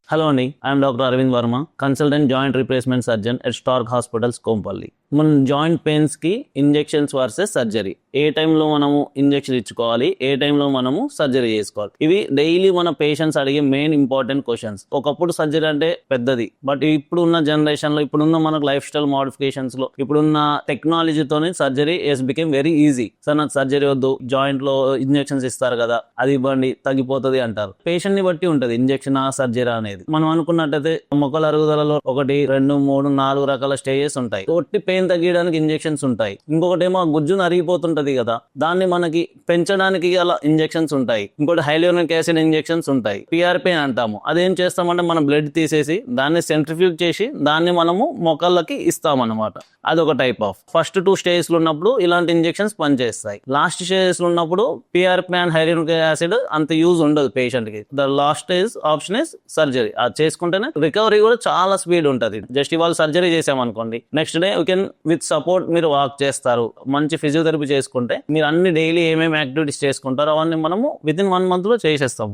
Hello అండి, I'm doctor Aravind Varma, consultant joint replacement surgeon at Stark hospitals Kompally. మన joint pains కి injections versus surgery, ఏ టైంలో మనము ఇంజెక్షన్ ఇచ్చుకోవాలి, ఏ టైంలో మనము సర్జరీ చేసుకోవాలి, ఇవి డైలీ మన పేషెంట్స్ అడిగే మెయిన్ ఇంపార్టెంట్ క్వశ్చన్స్. ఒకప్పుడు సర్జరీ అంటే పెద్దది, బట్ ఇప్పుడున్న జనరేషన్ లో, ఇప్పుడున్న మనకు లైఫ్ స్టైల్ మోడిఫికేషన్స్ లో, ఇప్పుడున్న టెక్నాలజీతోనే surgery has become very easy. Sir నాకు సర్జరీ వద్దు, జాయింట్ లో ఇంజెక్షన్స్ ఇస్తారు కదా, అది ఇవ్వండి తగ్గిపోతుంది అంటారు. పేషెంట్ ని బట్టి ఉంటది ఇంజెక్షన్ సర్జరీ అనేది. మనం అనుకున్నట్టయితే మొక్కల అరుగుదలలో 1, 2, 3, 4 రకాల స్టేజెస్ ఉంటాయి. ఒట్టి పెయిన్ తగ్గడానికి ఇంజెక్షన్స్ ఉంటాయి. ఇంకొకటేమో గుజ్జును అరిగిపోతుంటది కదా, దాన్ని మనకి పెంచడానికి అలా ఇంజెక్షన్స్ ఉంటాయి. ఇంకోటి హైలోనిక్ యాసిడ్ ఇంజెక్షన్స్ ఉంటాయి. పిఆర్పి అంటాము. అదేం చేస్తామంటే మనం బ్లడ్ తీసేసి దాన్ని సెంట్రిఫ్యూజ్ చేసి దాన్ని మనము మొక్కలకి ఇస్తామన్నమాట. అదొక టైప్ ఆఫ్. ఫస్ట్ 2 స్టేజెస్ లో ఉన్నప్పుడు ఇలాంటి ఇంజెక్షన్స్ పనిచేస్తాయి. లాస్ట్ స్టేజెస్ లో ఉన్నప్పుడు పిఆర్పి అండ్ హైలోనిక్ యాసిడ్ అంత యూజ్ ఉండదు పేషెంట్ కి. The last stage option is surgery. అది చేసుకుంటేనే రికవరీ కూడా చాలా స్పీడ్ ఉంటుంది. జస్ట్ ఇవాళ సర్జరీ చేసామనుకోండి, next day you can with support మీరు వాక్ చేస్తారు. మంచి ఫిజియోథెరపీ చేసుకుంటే మీరు అన్ని డైలీ ఏమేమి యాక్టివిటీస్ చేసుకుంటారో అవన్నీ మనము విత్ ఇన్ 1 month లో చేసేస్తాం.